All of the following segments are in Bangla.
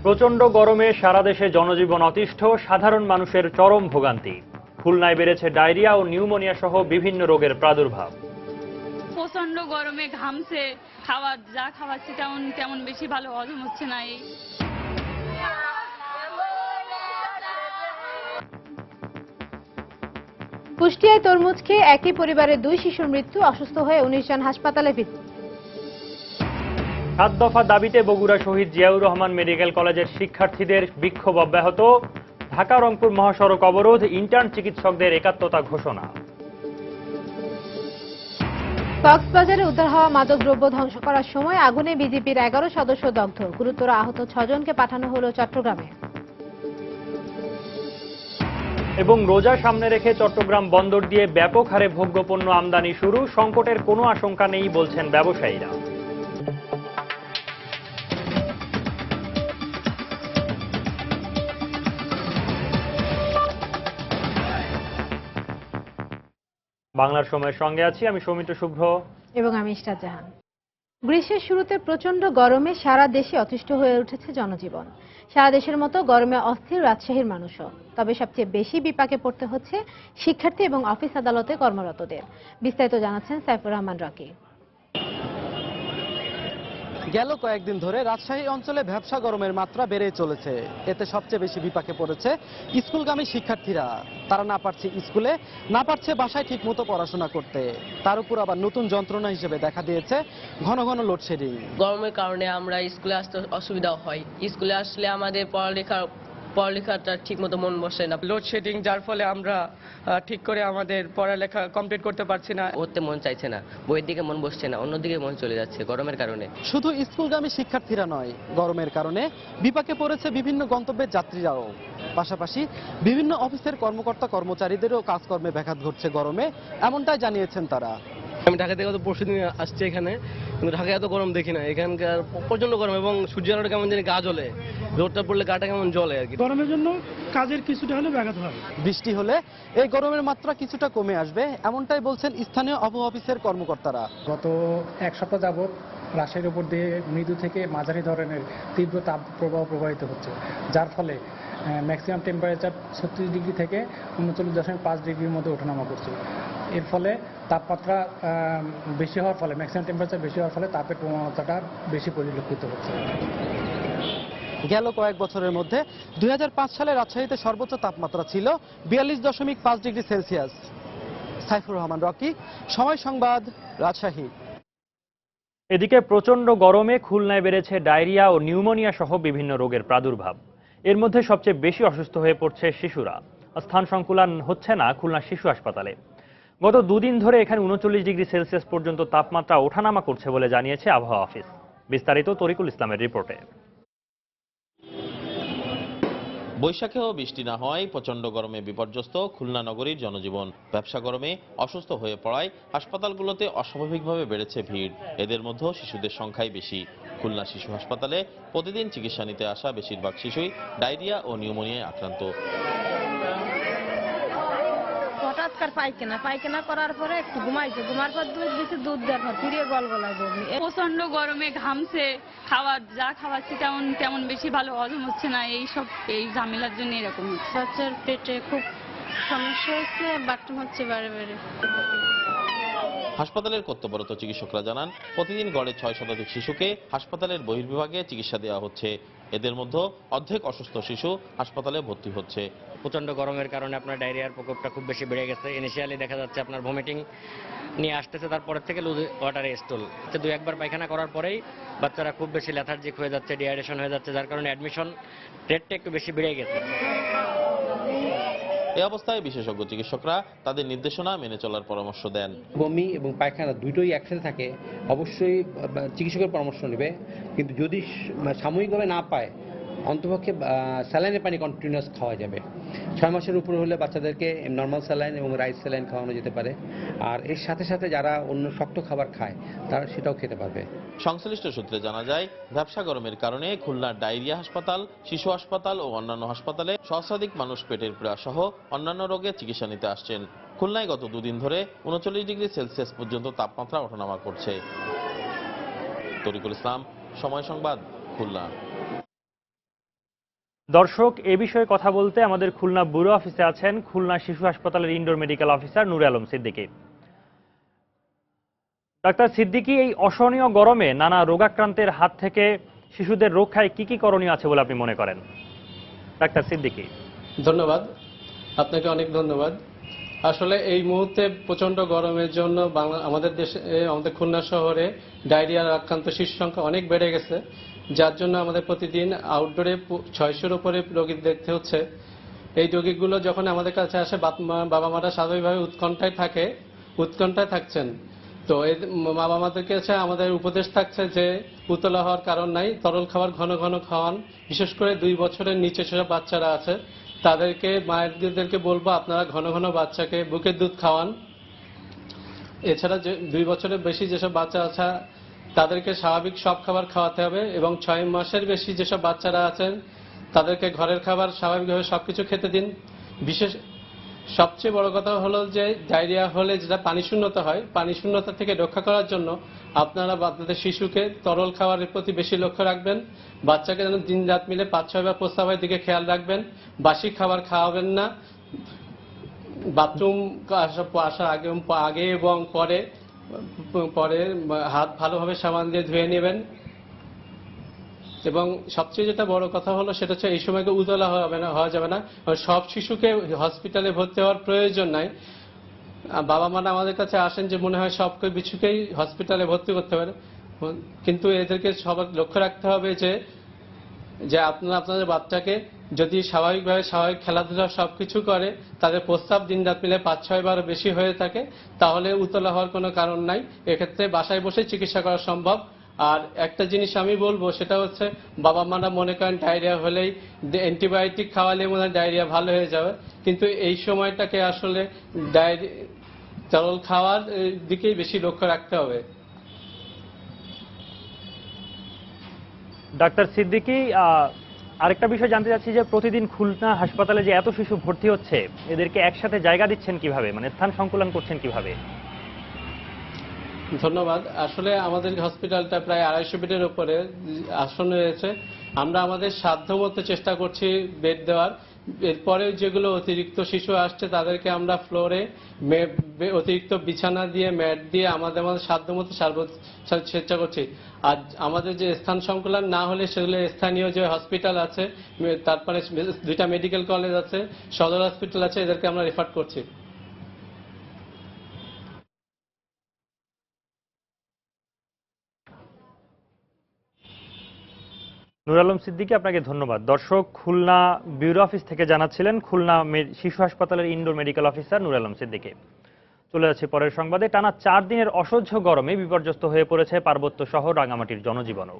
প্রচণ্ড গরমে সারা দেশে জনজীবন অতিষ্ঠ, সাধারণ মানুষের চরম ভোগান্তি। খুলনায় বেড়েছে ডায়রিয়া ও নিউমোনিয়া সহ বিভিন্ন রোগের প্রাদুর্ভাব। প্রচন্ড গরমে ঘামছে, যা খাওয়াচ্ছে তেমন তেমন বেশি ভালো হজম হচ্ছে না। কুষ্টিয়ায় তরমুজ খেয়ে একই পরিবারের 2 শিশুর মৃত্যু, অসুস্থ হয়ে 19 জন হাসপাতালে ভর্তি। 7 দফা দাবিতে বগুড়া শহীদ জিয়াউর রহমান মেডিকেল কলেজের শিক্ষার্থীদের বিক্ষোভ অব্যাহত। ঢাকা রংপুর মহাসড়ক অবরোধ, ইন্টার্ন চিকিৎসকদের একাত্মতা ঘোষণা। কক্সবাজারে উদ্ধার হওয়া মাদকদ্রব্য ধ্বংস করার সময় আগুনে বিজেপির 11 সদস্য দগ্ধ, গুরুতর আহত 6 জনকে পাঠানো হলো চট্টগ্রামে। এবং রোজা সামনে রেখে চট্টগ্রাম বন্দর দিয়ে ব্যাপক হারে ভোগ্যপণ্য আমদানি শুরু, সংকটের কোনো আশঙ্কা নেই বলছেন ব্যবসায়ীরা। বাংলার সময়ের সঙ্গে আছি আমি সৌমিত্র শুভ্র এবং আমি ইশরাত জাহান। গ্রীষ্মের শুরুতে প্রচন্ড গরমে সারা দেশে অতিষ্ঠ হয়ে উঠেছে জনজীবন। সারা দেশের মতো গরমে অস্থির রাজশাহীর মানুষও। তবে সবচেয়ে বেশি বিপাকে পড়তে হচ্ছে শিক্ষার্থী এবং অফিস আদালতে কর্মরতদের। বিস্তারিত জানাচ্ছেন সাইফুর রহমান রকি। গেল কয়েকদিন ধরে রাজশাহী অঞ্চলে ভ্যাপসা গরমের মাত্রা বেড়েই চলেছে। এতে সবচেয়ে বেশি বিপাকে পড়েছে স্কুলগামী শিক্ষার্থীরা। তারা না পারছে স্কুলে, না পারছে বাসায় ঠিকমতো পড়াশোনা করতে। তার উপর আবার নতুন যন্ত্রণা হিসেবে দেখা দিয়েছে ঘন ঘন লোডশেডিং। গরমের কারণে আমরা স্কুলে আসতে অসুবিধা হয়। স্কুলে আসলে আমাদের পড়ালেখাটা ঠিক মতো মন বসে না। লোডশেডিং, যার ফলে আমরা ঠিক করে আমাদের পড়ালেখা কমপ্লিট করতে পারছি না। পড়তে মন চাইছে না, বইয়ের দিকে মন বসছে না, অন্যদিকে মন চলে যাচ্ছে গরমের কারণে। শুধু স্কুলগামী শিক্ষার্থীরা নয়, গরমের কারণে বিপাকে পড়েছে বিভিন্ন গন্তব্যের যাত্রীরাও। পাশাপাশি বিভিন্ন অফিসের কর্মকর্তা কর্মচারীদেরও কাজকর্মে ব্যাঘাত ঘটছে গরমে, এমনটাই জানিয়েছেন তারা। আমি ঢাকা থেকে পরশু দিন আসছি এখানে, কিন্তু ঢাকায় এত গরম দেখি না। এখানকার প্রচন্ড গরম এবং সূর্যের আলোটা কেমন জানি গা জ্বলে, রোদটা পড়লে গাটা কেমন জ্বলে আর কি। গরমের জন্য কাজের কিছুটা হলে ব্যাঘাত হবে। বৃষ্টি হলে এই গরমের মাত্রা কিছুটা কমে আসবে, এমনটাই বলছেন স্থানীয় আবহাওয়া অফিসের কর্মকর্তারা। গত এক সপ্তাহ যাবৎ রাজশাহীর উপর দিয়ে মৃদু থেকে মাঝারি ধরনের তীব্র তাপ প্রবাহ প্রবাহিত হচ্ছে, যার ফলে ম্যাক্সিমাম টেম্পারেচার 36 ডিগ্রি থেকে 39.5 ডিগ্রির মধ্যে ওঠানামা করছে। এর ফলে তাপমাত্রা বেশি হওয়ার ফলে, ম্যাক্সিমাম টেম্পারেচার বেশি হওয়ার ফলে তাপের প্রবণতাটা বেশি পরিলক্ষিত হচ্ছে। গেল কয়েক বছরের মধ্যে 2005 সালে রাজশাহীতে সর্বোচ্চ তাপমাত্রা ছিল 42.5 degree Celsius. Saifur Rahman Rocky, সময় সংবাদ, রাজশাহী। এদিকে প্রচণ্ড গরমে খুলনায় বেড়েছে ডায়রিয়া ও নিউমোনিয়া সহ বিভিন্ন রোগের প্রাদুর্ভাব। এর মধ্যে সবচেয়ে বেশি অসুস্থ হয়ে পড়ছে শিশুরা। স্থান সংকুলান হচ্ছে না খুলনা শিশু হাসপাতালে। গত 2 দিন ধরে এখানে 39 ডিগ্রি সেলসিয়াস পর্যন্ত তাপমাত্রা ওঠানামা করছে বলে জানিয়েছে আবহাওয়া অফিস। বিস্তারিত তরিকুল ইসলামের রিপোর্টে। বৈশাখেও বৃষ্টি না হওয়ায় প্রচণ্ড গরমে বিপর্যস্ত খুলনা নগরীর জনজীবন। ব্যবসা গরমে অসুস্থ হয়ে পড়ায় হাসপাতালগুলোতে অস্বাভাবিকভাবে বেড়েছে ভিড়। এদের মধ্যেও শিশুদের সংখ্যাই বেশি। খুলনা শিশু হাসপাতালে প্রতিদিন চিকিৎসা নিতে আসা বেশিরভাগ শিশুই ডায়রিয়া ও নিউমোনিয়ায় আক্রান্ত। হঠাৎকার পায়খানা করার পরে একটু ঘুমাইছে, ঘুমার পর দুধ দিচ্ছে, দুধ দেওয়ার পর ফিরে গলগলায় বমি। প্রচন্ড গরমে ঘামছে, যা খাওয়াচ্ছে তেমন তেমন বেশি ভালো হজম হচ্ছে না। এই ঝামেলার জন্য এরকম হচ্ছে। বাচ্চার পেটে খুব সমস্যা হচ্ছে, বাথরুম হচ্ছে বারে বারে। হাসপাতালের কর্তব্যরত চিকিৎসকরা জানান, প্রতিদিন গড়ে 6 শতাধিক শিশুকে হাসপাতালের বহির্বিভাগে চিকিৎসা দেওয়া হচ্ছে। এদের মধ্যে অর্ধেক অসুস্থ শিশু হাসপাতালে ভর্তি হচ্ছে। প্রচন্ড গরমের কারণে আপনার ডায়রিয়ার প্রকোপটা খুব বেশি বেড়ে গেছে। ইনিশিয়ালি দেখা যাচ্ছে আপনার ভমিটিং নিয়ে আসতেছে, তারপরের থেকে লুজ ওয়াটারে স্টুল। 2-1 পায়খানা করার পরেই বাচ্চারা খুব বেশি লেথার্জিক হয়ে যাচ্ছে, ডিহাইড্রেশন হয়ে যাচ্ছে, যার কারণে অ্যাডমিশন রেটটা একটু বেশি বেড়ে গেছে। এই অবস্থায় বিশেষজ্ঞ চিকিৎসকরা তাদের নির্দেশনা মেনে চলার পরামর্শ দেন। বমি এবং পায়খানা দুটোই একসাথে থাকে, অবশ্যই চিকিৎসকের পরামর্শ নেবে। কিন্তু যদি সাময়িকভাবে না পায়, অন্তপক্ষে স্যালাইনের পানি কন্টিনিউয়াস খাওয়া যাবে। 6 মাসের উপরে হলে বাচ্চাদেরকে নর্মাল স্যালাইন এবং রাইস স্যালাইন খাওয়ানো যেতে পারে। আর এর সাথে সাথে যারা অন্য শক্ত খাবার খায় তারা সেটাও খেতে পারবে। সংশ্লিষ্ট সূত্রে জানা যায়, ব্যবসা গরমের কারণে খুলনার ডায়রিয়া হাসপাতাল, শিশু হাসপাতাল ও অন্যান্য হাসপাতালে সহস্রাধিক মানুষ পেটের পীড়া সহ অন্যান্য রোগের চিকিৎসা নিতে আসছেন। খুলনায় গত 2 দিন ধরে 39 ডিগ্রি সেলসিয়াস পর্যন্ত তাপমাত্রা ওঠানামা করছে। তরিকুল ইসলাম, সময় সংবাদ, খুলনা। দর্শক, এ বিষয়ে কথা বলতে আমাদের খুলনা ব্যুরো অফিসে আছেন খুলনা শিশু হাসপাতালের ইনডোর মেডিকেল অফিসার নূরে আলম সিদ্দিকী। ডাক্তার সিদ্দিকী, এই অসহনীয় গরমে নানা রোগাক্রান্তের হাত থেকে শিশুদের রক্ষায় কি কি করণীয় আছে বলে আপনি মনে করেন? ডাক্তার সিদ্দিকী। ধন্যবাদ, আপনাকে অনেক ধন্যবাদ। আসলে এই মুহূর্তে প্রচন্ড গরমের জন্য আমাদের দেশে, আমাদের খুলনা শহরে ডায়রিয়ার আক্রান্ত শিশু সংখ্যা অনেক বেড়ে গেছে, যার জন্য আমাদের প্রতিদিন আউটডোরে 600-র উপরে রোগী দেখতে হচ্ছে। এই রোগীগুলো যখন আমাদের কাছে আসে, বাবা মারা স্বাভাবিকভাবে উৎকণ্ঠায় থাকছেন। তো এই বাবা মাদের কাছে আমাদের উপদেশ থাকছে যে উতলা হওয়ার কারণ নাই, তরল খাবার ঘন ঘন খাওয়ান। বিশেষ করে 2 বছরের নিচে যেসব বাচ্চারা আছে তাদেরকে, মায়েদেরকে বলবো আপনারা ঘন ঘন বাচ্চাকে বুকের দুধ খাওয়ান। এছাড়া যে 2 বছরের বেশি যেসব বাচ্চা আছে তাদেরকে স্বাভাবিক সব খাবার খাওয়াতে হবে, এবং 6 মাসের বেশি যেসব বাচ্চারা আছেন তাদেরকে ঘরের খাবার স্বাভাবিকভাবে সবকিছু খেতে দিন। সবচেয়ে বড় কথা হলো যে ডায়রিয়া হলে যেটা পানি শূন্যতা হয়, পানি শূন্যতা থেকে রক্ষা করার জন্য আপনারা আপনাদের শিশুকে তরল খাবারের প্রতি বেশি লক্ষ্য রাখবেন। বাচ্চাকে যেন দিন রাত মিলে 5-6 বার প্রস্রাবের দিকে খেয়াল রাখবেন। বাসি খাবার খাওয়াবেন না। বাথরুম আসার আগে এবং পরে হাত ভালোভাবে সাবান দিয়ে ধুয়ে নেবেন। এবং সবচেয়ে যেটা বড় কথা হলো সেটা হচ্ছে এই সময়কে উতলা হওয়া যাবে না। সব শিশুকে হসপিটালে ভর্তি হওয়ার প্রয়োজন নাই। বাবা মারা আমাদের কাছে আসেন যে মনে হয় সব কিছুকেই হসপিটালে ভর্তি করতে পারে, কিন্তু এদেরকে সবার লক্ষ্য রাখতে হবে যে আপনারা আপনাদের বাচ্চাকে যদি স্বাভাবিক খেলাধুলা সবকিছু করে, তাদের প্রস্রাব দিন রাত মিলে 5-6 বার বেশি হয়ে থাকে, তাহলে উতলা হওয়ার কোনো কারণ নাই। এক্ষেত্রে বাসায় বসে চিকিৎসা করা সম্ভব। আর একটা জিনিস আমি বলবো, সেটা হচ্ছে বাবা মারা মনে করেন ডায়রিয়া হলেই অ্যান্টিবায়োটিক খাওয়ালে মনে হয় ডায়রিয়া ভালো হয়ে যাবে, কিন্তু এই সময়টাকে আসলে তরল খাওয়ার দিকেই বেশি লক্ষ্য রাখতে হবে। ডাক্তার সিদ্দিকী, আরেকটা বিষয় জানতে চাচ্ছি যে প্রতিদিন খুলনা হাসপাতালে যে এত শিশু ভর্তি হচ্ছে, এদেরকে একসাথে জায়গা দিচ্ছেন কিভাবে, মানে স্থান সংকুলন করছেন কিভাবে? ধন্যবাদ। আসলে আমাদের হসপিটালটা প্রায় 250 বেডের উপরে আসন রয়েছে। আমরা আমাদের সাধ্যমতো চেষ্টা করছি বেড দেওয়ার। এরপরে যেগুলো অতিরিক্ত শিশু আসছে তাদেরকে আমরা ফ্লোরে অতিরিক্ত বিছানা দিয়ে, ম্যাট দিয়ে আমাদের সাধ্যমতো চেষ্টা করছি। আর আমাদের যে স্থান সংকুলন না হলে সেগুলো স্থানীয় যে হসপিটাল আছে, তারপরে 2টা মেডিকেল কলেজ আছে, সদর হসপিটাল আছে, এদেরকে আমরা রেফার করছি। নূরে আলম সিদ্দিকী, আপনাকে ধন্যবাদ। দর্শক, খুলনা ব্যুরো অফিস থেকে জানাচ্ছিলেন খুলনা শিশু হাসপাতালের ইনডোর মেডিকেল অফিসার নূরে আলম সিদ্দিকী। চলে যাচ্ছে পরের সংবাদে। টানা 4 দিনের অসহ্য গরমে বিপর্যস্ত হয়ে পড়েছে পার্বত্য শহর রাঙামাটির জনজীবনও।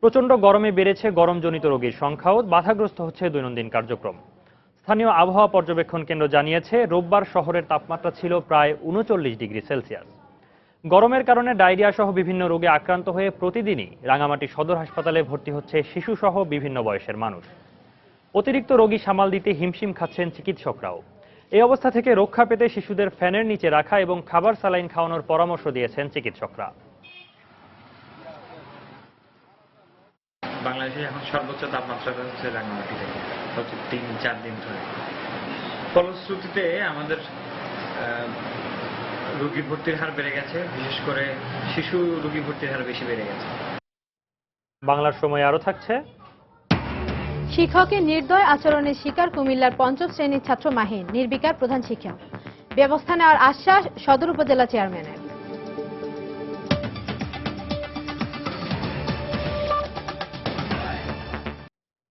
প্রচণ্ড গরমে বেড়েছে গরমজনিত রোগীর সংখ্যাও, বাধাগ্রস্ত হচ্ছে দৈনন্দিন কার্যক্রম। স্থানীয় আবহাওয়া পর্যবেক্ষণ কেন্দ্র জানিয়েছে, রোববার শহরের তাপমাত্রা ছিল প্রায় 39 ডিগ্রি সেলসিয়াস। গরমের কারণে ডায়রিয়া সহ বিভিন্ন রোগে আক্রান্ত হয়ে প্রতিদিনই রাঙামাটি সদর হাসপাতালে ভর্তি হচ্ছে শিশুসহ বিভিন্ন বয়সের মানুষ। অতিরিক্ত রোগী সামাল দিতে হিমশিম খাচ্ছেন চিকিৎসকরাও। এই অবস্থা থেকে রক্ষা পেতে শিশুদের ফ্যানের নিচে রাখা এবং খাবার স্যালাইন খাওয়ানোর পরামর্শ দিয়েছেন চিকিৎসকরা। বাংলাদেশে এখন সর্বোচ্চ তাপমাত্রা হচ্ছে রাঙামাটিতে, হচ্ছে 3-4 দিন ধরে। ফলশ্রুতিতে আমাদের রোগী ভর্তির হার বেড়ে গেছে, বিশেষ করে শিশু রোগী ভর্তির হার বেশি বেড়ে গেছে। বাংলার সময় আরো থাকছে। শিক্ষকের নির্দয় আচরণের শিকার কুমিল্লার 5ম শ্রেণীর ছাত্র মাহিন, নির্বিকার প্রধান শিক্ষক। ব্যবস্থা নেওয়ার আশ্বাস সদর উপজেলা চেয়ারম্যানের।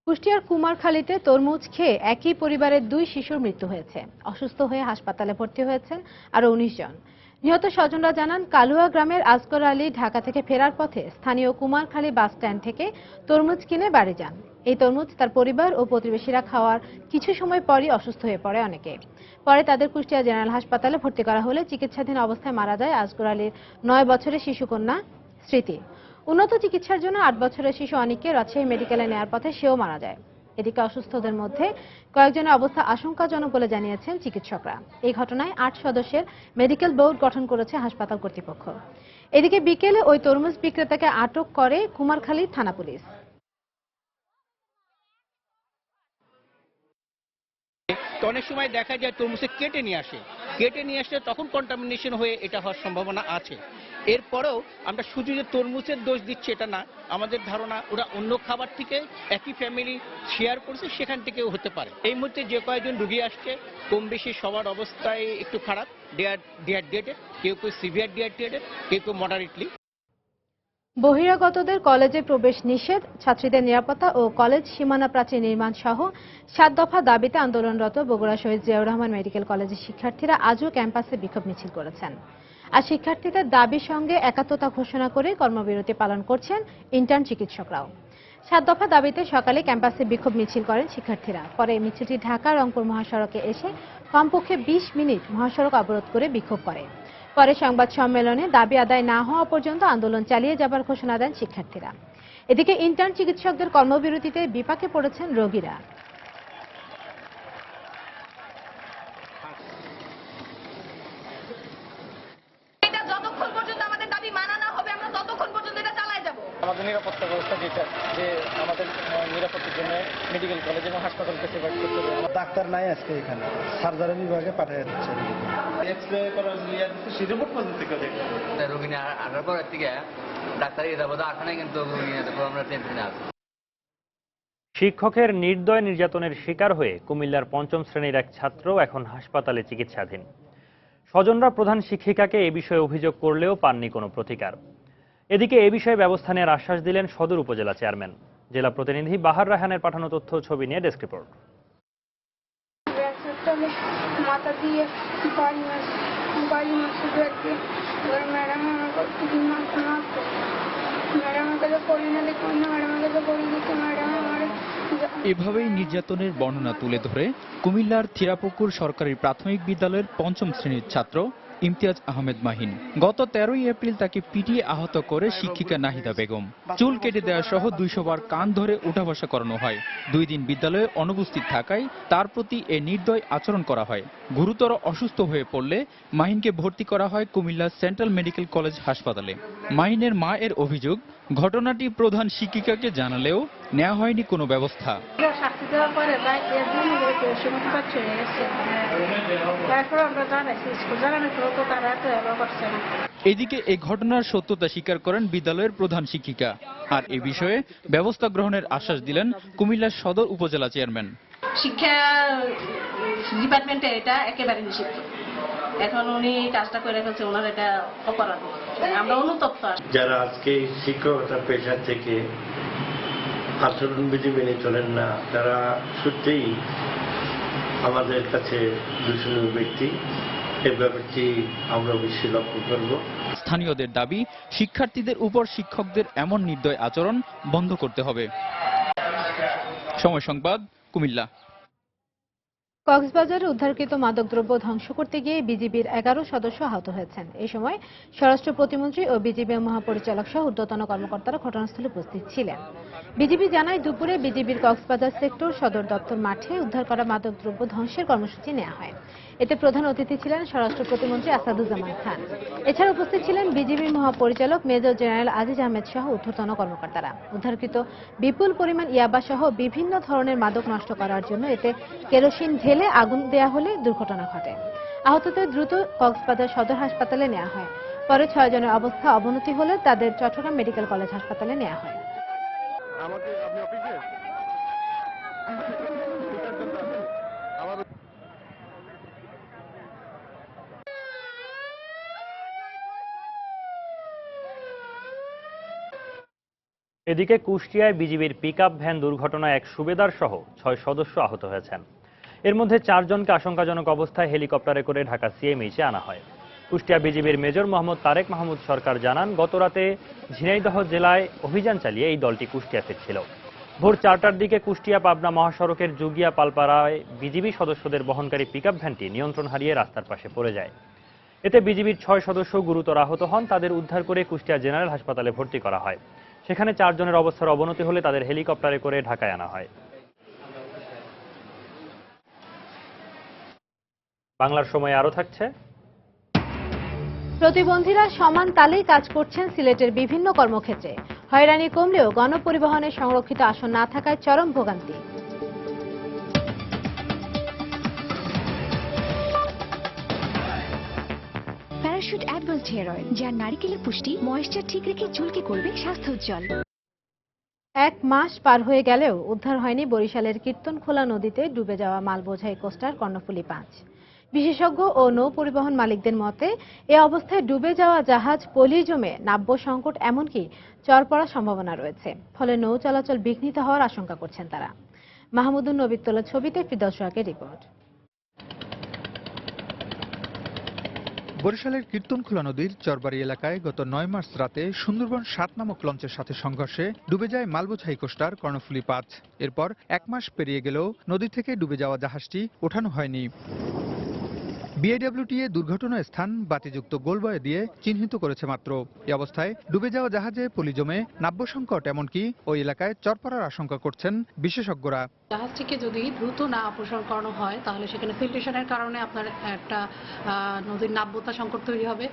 কুষ্টিয়ার কুমারখালীতে তরমুজ খেয়ে একই পরিবারের 2 শিশুর মৃত্যু হয়েছে। অসুস্থ হয়ে হাসপাতালে ভর্তি হয়েছেন আরো 19 জন। নিহত স্বজনরা জানান, কালুয়া গ্রামের আজগর আলী ঢাকা থেকে ফেরার পথে স্থানীয় কুমারখালী বাস স্ট্যান্ড থেকে তরমুজ কিনে বাড়ি যান। এই তরমুজ তার পরিবার ও প্রতিবেশীরা খাওয়ার কিছু সময় পরই অসুস্থ হয়ে পড়ে অনেকে। পরে তাদের কুষ্টিয়া জেনারেল হাসপাতালে ভর্তি করা হলে চিকিৎসাধীন অবস্থায় মারা যায় আজগর আলীর 9 বছরের শিশুকন্যা স্মৃতি। উন্নত চিকিৎসার জন্য 8 বছরের শিশু অনিককে রাজশাহী মেডিকেলে নেওয়ার পথে সেও মারা যায়। এদিকে অসুস্থদের মধ্যে কয়েকজনের অবস্থা আশঙ্কাজনক বলে জানিয়েছেন চিকিৎসকরা। এই ঘটনায় 8 সদস্যের মেডিকেল বোর্ড গঠন করেছে হাসপাতাল কর্তৃপক্ষ। এদিকে বিকেলে ওই তরমুজ বিক্রেতাকে আটক করে কুমারখালী থানা পুলিশ। তো অনেক সময় দেখা যায় তরমুজে কেটে নিয়ে আসলে তখন কন্টামিনেশন হয়ে এটা হওয়ার সম্ভাবনা আছে। এরপরেও আমরা শুধু যে তরমুজের দোষ দিচ্ছি এটা না, আমাদের ধারণা ওরা অন্য খাবার থেকে একই ফ্যামিলি শেয়ার করছে, সেখান থেকেও হতে পারে। এই মুহূর্তে যে কয়েকজন রুগী আসছে কম বেশি সবার অবস্থায় একটু খারাপ, ডিহাইড্রেটেড, কেউ সিভিয়ার ডিহাইড্রেটেড, কেউ মডারেটলি। বহিরাগতদের কলেজে প্রবেশ নিষেধ, ছাত্রীদের নিরাপত্তা ও কলেজ সীমানা প্রাচীর নির্মাণ সহ 7 দফা দাবিতে আন্দোলনরত বগুড়া শহীদ জিয়াউর রহমান মেডিকেল কলেজের শিক্ষার্থীরা আজও ক্যাম্পাসে বিক্ষোভ মিছিল করেছেন। আর শিক্ষার্থীদের দাবির সঙ্গে একাত্মতা ঘোষণা করে কর্মবিরতি পালন করছেন ইন্টার্ন চিকিৎসকরাও। 7 দফা দাবিতে সকালে ক্যাম্পাসে বিক্ষোভ মিছিল করেন শিক্ষার্থীরা। পরে মিছিলটি ঢাকা রংপুর মহাসড়কে এসে কমপক্ষে 20 মিনিট মহাসড়ক অবরোধ করে বিক্ষোভ করে। পরে সংবাদ সম্মেলনে দাবি আদায় না হওয়া পর্যন্ত আন্দোলন চালিয়ে যাবার ঘোষণা দেন শিক্ষার্থীরা। এদিকে ইন্টার্ন চিকিৎসকদের কর্মবিরতিতে বিপাকে পড়েছেন রোগীরা। যতক্ষণ পর্যন্ত আমাদের দাবি মানা না হবে আমরা ততক্ষণ পর্যন্ত এটা চালিয়ে যাব। আমাদের নিরাপত্তা ব্যবস্থা যেটা, যে আমাদের নিরাপত্তার জন্য মেডিকেল কলেজ এবং হাসপাতালকে সেবাই করতে হবে। ডাক্তার নাই আজকে এখানে, সার্জারি বিভাগে পাঠিয়ে দিচ্ছে। এক্সরে করার সেই রিপোর্ট পর্যন্ত কেউ দেখতে হবে। রোগী আসার পর থেকে ডাক্তার যাবো তো আসে না, কিন্তু আমরা টেনশনে আছি। শিক্ষকের নির্দয় নির্যাতনের শিকার হয়ে কুমিল্লার 5ম শ্রেণীর এক ছাত্র এখন হাসপাতালে চিকিৎসাধীন। স্বজনরা প্রধান শিক্ষিকাকে এ বিষয়ে অভিযোগ করলেও পাননি কোনো প্রতিকার। এদিকে এ বিষয়ে ব্যবস্থা নেওয়ার আশ্বাস দিলেন সদর উপজেলা চেয়ারম্যান। জেলা প্রতিনিধি বাহার রায়হানের পাঠানো তথ্য ছবি নিয়ে ডেস্ক রিপোর্ট। মাথা দিয়ে বাড়ি মাসে ম্যাডাম ম্যাডামের কাছে পড়ি না দেখুন না, ম্যাডামের কাছে পড়ি দিচ্ছে। ম্যাডাম আমার এভাবেই নির্যাতনের বর্ণনা তুলে ধরে কুমিল্লার থিরাপুকুর সরকারি প্রাথমিক বিদ্যালয়ের 5ম শ্রেণীর ছাত্র ইমতিয়াজ আহমেদ মাহিন। গত 13ই এপ্রিল তাকে পিটিয়ে আহত করে শিক্ষিকা নাহিদা বেগম। চুল কেটে দেওয়া সহ 200 বার কান ধরে উঠা বসা করানো হয়। 2 দিন বিদ্যালয়ে অনুপস্থিত থাকায় তার প্রতি এ নির্দয় আচরণ করা হয়। গুরুতর অসুস্থ হয়ে পড়লে মাহিনকে ভর্তি করা হয় কুমিল্লা সেন্ট্রাল মেডিকেল কলেজ হাসপাতালে। মাহিনের মা এর অভিযোগ, ঘটনাটি প্রধান শিক্ষিকাকে জানালেও নেওয়া হয়নি কোনো ব্যবস্থা। শাস্তি দেওয়ার পরে তারপর আমরা জানাইছি, স্কুল জানানোর পর তো তারা এত এবার করছে না। এদিকে এই ঘটনার সত্যতা স্বীকার করেন বিদ্যালয়ের প্রধান শিক্ষিকা। আর এ বিষয়ে ব্যবস্থা গ্রহণের আশ্বাস দিলেন কুমিল্লার সদর উপজেলা চেয়ারম্যান। শিক্ষা ডিপার্টমেন্টে এটা একেবারে নিষিদ্ধ। এখন উনি কাজটা করে ফেলছে, ওনার এটা অপরাধ। আমরা অনুতপ্ত। যারা আজকে শিক্ষকতা পেশা থেকে আচরণবিধি মেনে চলেন না, তারা সত্যিই আমাদের কাছে দূষণীয় ব্যক্তি। এই ব্যাপারটি আমরা অবশ্যই লক্ষ্য করব। স্থানীয়দের দাবি, শিক্ষার্থীদের উপর শিক্ষকদের এমন নির্দয় আচরণ বন্ধ করতে হবে। সময় সংবাদ, কুমিল্লা। কক্সবাজারে উদ্ধারকৃত মাদকদ্রব্য ধ্বংস করতে গিয়ে বিজিবির 11 সদস্য আহত হয়েছেন। এই সময় স্বরাষ্ট্র প্রতিমন্ত্রী ও বিজিবির মহাপরিচালক সহ ঊর্ধ্বতন কর্মকর্তারা ঘটনাস্থলে উপস্থিত ছিলেন। বিজিবি জানায়, দুপুরে বিজিবির কক্সবাজার সেক্টর সদর দপ্তর মাঠে উদ্ধার করা মাদকদ্রব্য ধ্বংসের কর্মসূচি নেওয়া হয়। এতে প্রধান অতিথি ছিলেন স্বরাষ্ট্র প্রতিমন্ত্রী আসাদুজ্জামান খান। এছাড়া উপস্থিত ছিলেন বিজিবির মহাপরিচালক মেজর জেনারেল আজিজ আহমেদ সহ ঊর্ধ্বতন কর্মকর্তারা। উদ্ধারকৃত বিপুল পরিমাণ ইয়াবা সহ বিভিন্ন ধরনের মাদক নষ্ট করার জন্য এতে কেরোসিন ঢেলে আগুন দেয়া হলে দুর্ঘটনা ঘটে। আহতদের দ্রুত কক্সবাজার সদর হাসপাতালে নেওয়া হয়। পরে 6 জনের অবস্থা অবনতি হলে তাদের চট্টগ্রাম মেডিকেল কলেজ হাসপাতালে নেওয়া হয়। এদিকে কুষ্টিয়ায় বিজিবির পিকআপ ভ্যান দুর্ঘটনায় এক সুবেদার সহ 6 সদস্য আহত হয়েছেন। এর মধ্যে 4 জনকে আশঙ্কাজনক অবস্থায় হেলিকপ্টারে করে ঢাকা সিএমএইচে আনা হয়। কুষ্টিয়া বিজিবির মেজর মোহাম্মদ তারেক মাহমুদ সরকার জানান, গতরাতে ঝিনাইদহ জেলায় অভিযান চালিয়ে এই দলটি কুষ্টিয়া ফিরছিল। ভোর 4টার দিকে কুষ্টিয়া পাবনা মহাসড়কের জুগিয়া পালপাড়ায় বিজিবি সদস্যদের বহনকারী পিকআপ ভ্যানটি নিয়ন্ত্রণ হারিয়ে রাস্তার পাশে পড়ে যায়। এতে বিজিবির 6 সদস্য গুরুতর আহত হন। তাদের উদ্ধার করে কুষ্টিয়া জেনারেল হাসপাতালে ভর্তি করা হয়। সেখানে 4 জনের অবস্থার অবনতি হলে তাদের হেলিকপ্টারে করে ঢাকায় আনা হয়। বাংলার সময় আরো থাকছে। প্রতিবন্ধীরা সমান তালেই কাজ করছেন সিলেটের বিভিন্ন কর্মক্ষেত্রে। হয়রানি কমলেও গণপরিবহনের সংরক্ষিত আসন না থাকায় চরম ভোগান্তি। প্যারাশুট অ্যাডভান্সড হেয়ার অয়েল, যার নারিকেলের পুষ্টি ময়েশ্চার ঠিক রেখে চুলকে করবে স্বাস্থ্য উজ্জ্বল। 1 মাস পার হয়ে গেলেও উদ্ধার হয়নি বরিশালের কীর্তনখোলা নদীতে ডুবে যাওয়া মালবোঝাই কোস্টার কর্ণফুলী 5। বিশেষজ্ঞ ও নৌ পরিবহন মালিকদের মতে এ অবস্থায় ডুবে যাওয়া জাহাজ পলি জমে নাব্য সংকট এমনকি চর পড়ার সম্ভাবনা রয়েছে। ফলে নৌ চলাচল বিঘ্নিত হওয়ার আশঙ্কা করছেন তারা। মাহমুদুন নবীর তোলা ছবিতে ফিরদৌস সোহাগের রিপোর্ট। বরিশালের কীর্তনখোলা নদীর চরবাড়ি এলাকায় গত 9 মার্চ রাতে সুন্দরবন 7 নামক লঞ্চের সাথে সংঘর্ষে ডুবে যায় মালবোঝাই কোস্টার কর্ণফুলী 5। এরপর 1 মাস পেরিয়ে গেলেও নদী থেকে ডুবে যাওয়া জাহাজটি ওঠানো হয়নি। বিআইডব্লিউটিএ দুর্ঘটনা স্থান বাতিযুক্ত গোলবয় দিয়ে চিহ্নিত করেছে মাত্র। এই অবস্থায় ডুবে যাওয়া জাহাজে পলি জমে নাব্য সংকট এমনকি ওই এলাকায় চর পড়ার আশঙ্কা করছেন বিশেষজ্ঞরা। জাহাজটিকে যদি দ্রুত না অপসারণ করানো হয় তাহলে সেখানে ফিল্ট্রেশনের কারণে আপনার একটা নদীর নাব্যতা সংকট তৈরি হবে।